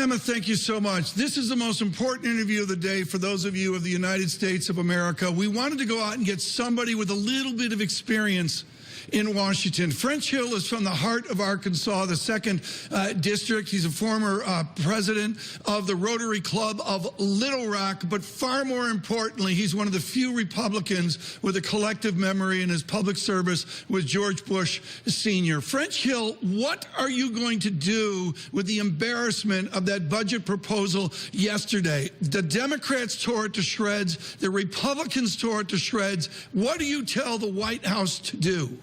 Emma, thank you so much. This is the most important interview of the day for those of you of the United States of America. We wanted to go out and get somebody with a little bit of experience in Washington. French Hill is from the heart of Arkansas, the 2nd District. He's a former president of the Rotary Club of Little Rock, but far more importantly, he's one of the few Republicans with a collective memory in his public service with George Bush Sr. French Hill, what are you going to do with the embarrassment of that budget proposal yesterday? The Democrats tore it to shreds. The Republicans tore it to shreds. What do you tell the White House to do?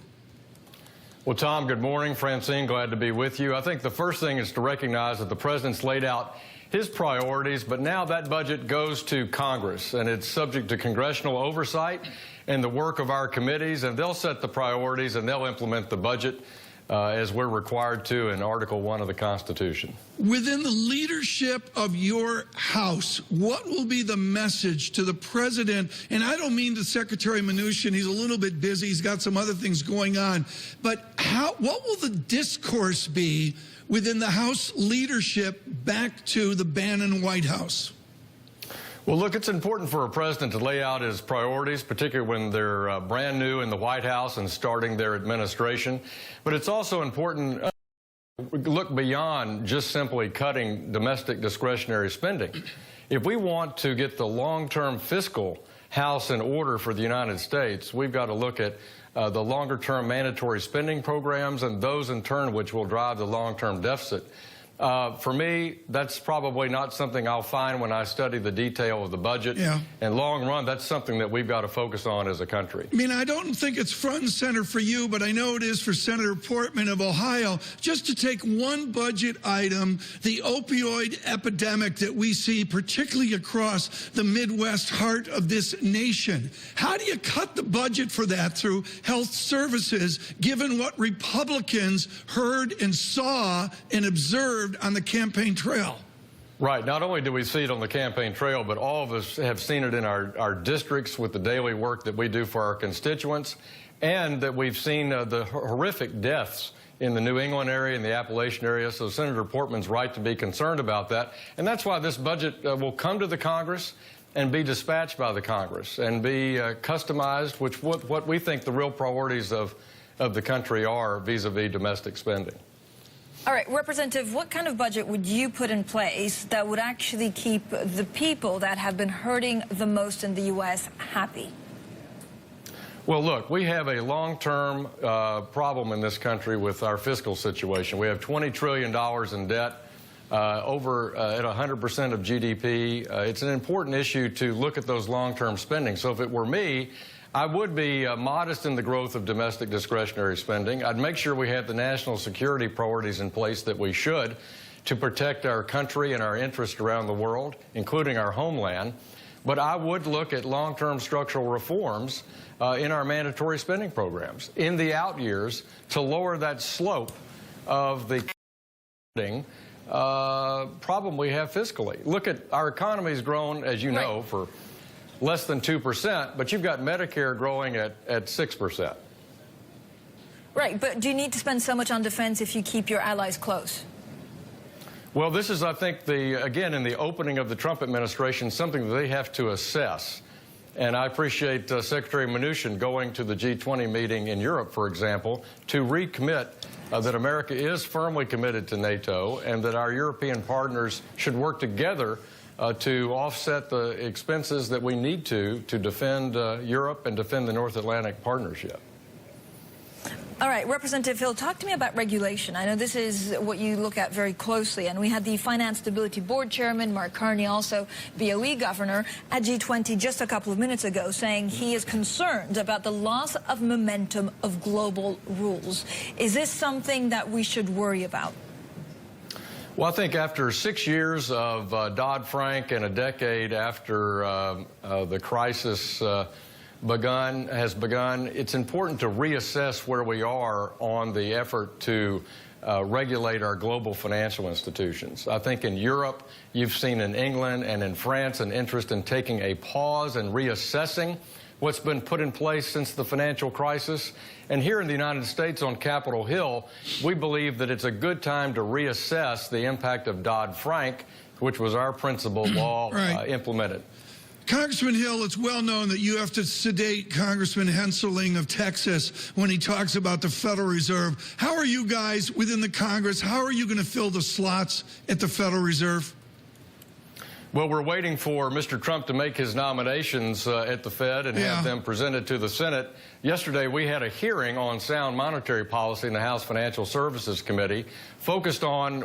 Well, Tom, good morning. Francine, glad to be with you. I think the first thing is to recognize that the president's laid out his priorities, but now that budget goes to Congress, and it's subject to congressional oversight and the work of our committees, and they'll set the priorities and they'll implement the budget as we're required to in Article 1 of the Constitution. Within the leadership of your House, what will be the message to the president? And I don't mean to Secretary Mnuchin, he's a little bit busy, he's got some other things going on, but what will the discourse be within the House leadership back to the Bannon White House? Well, look, it's important for a president to lay out his priorities, particularly when they're brand new in the White House and starting their administration. But it's also important to look beyond just simply cutting domestic discretionary spending. If we want to get the long-term fiscal house in order for the United States, we've got to look at the longer-term mandatory spending programs and those in turn which will drive the long-term deficit. For me, that's probably not something I'll find when I study the detail of the budget. Yeah. In long run, that's something that we've got to focus on as a country. I mean, I don't think it's front and center for you, but I know it is for Senator Portman of Ohio. Just to take one budget item, the opioid epidemic that we see, particularly across the Midwest heart of this nation. How do you cut the budget for that through health services, given what Republicans heard and saw and observed on the campaign trail? Right. Not only do we see it on the campaign trail, but all of us have seen it in our districts with the daily work that we do for our constituents, and that we've seen the horrific deaths in the New England area and the Appalachian area. So Senator Portman's right to be concerned about that. And that's why this budget will come to the Congress and be dispatched by the Congress and be customized, which what we think the real priorities of the country are vis-a-vis domestic spending. All right, Representative, what kind of budget would you put in place that would actually keep the people that have been hurting the most in the U.S. happy? Well, look, we have a long-term problem in this country with our fiscal situation. We have $20 trillion in debt, over at 100% of GDP. It's an important issue to look at those long-term spending. So if it were me, I would be modest in the growth of domestic discretionary spending. I'd make sure we had the national security priorities in place that we should to protect our country and our interests around the world, including our homeland. But I would look at long-term structural reforms in our mandatory spending programs in the out years to lower that slope of the problem we have fiscally. Look at our economy's grown, as you know, for less than 2%, but you've got Medicare growing at 6%. Right, but do you need to spend so much on defense if you keep your allies close? Well, this is, I think, again, in the opening of the Trump administration, something that they have to assess. And I appreciate Secretary Mnuchin going to the G20 meeting in Europe, for example, to recommit that America is firmly committed to NATO and that our European partners should work together to offset the expenses that we need to defend Europe and defend the North Atlantic Partnership. All right, Representative Hill, talk to me about regulation. I know this is what you look at very closely, and we had the Finance Stability Board Chairman, Mark Carney, also BOE Governor, at G20 just a couple of minutes ago, saying he is concerned about the loss of momentum of global rules. Is this something that we should worry about? Well, I think after 6 years of Dodd-Frank and a decade after the crisis has begun, it's important to reassess where we are on the effort to regulate our global financial institutions. I think in Europe, you've seen in England and in France an interest in taking a pause and reassessing what's been put in place since the financial crisis. And here in the United States on Capitol Hill, we believe that it's a good time to reassess the impact of Dodd-Frank, which was our principal law implemented. Congressman Hill, it's well known that you have to sedate Congressman Hensarling of Texas when he talks about the Federal Reserve. How are you guys within the Congress, how are you going to fill the slots at the Federal Reserve? Well, we're waiting for Mr. Trump to make his nominations at the Fed and have them presented to the Senate. Yesterday, we had a hearing on sound monetary policy in the House Financial Services Committee, focused on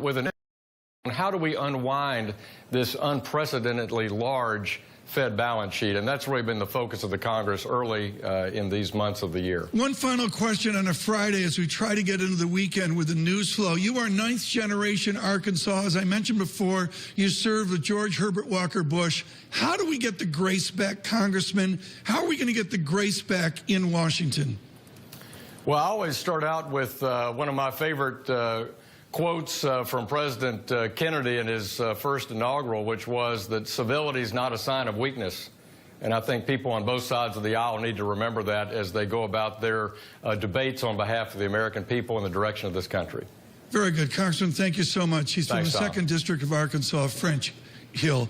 how do we unwind this unprecedentedly large Fed balance sheet, and that's really been the focus of the Congress early in these months of the year. One final question on a Friday as we try to get into the weekend with the news flow. You are ninth generation Arkansas. As I mentioned before, you served with George Herbert Walker Bush. How do we get the grace back, Congressman? How are we going to get the grace back in Washington? Well, I always start out with one of my favorite quotes from President Kennedy in his first inaugural, which was that civility is not a sign of weakness. And I think people on both sides of the aisle need to remember that as they go about their debates on behalf of the American people and the direction of this country. Very good. Congressman, thank you so much. He's from the Thanks, Tom. 2nd District of Arkansas, French Hill.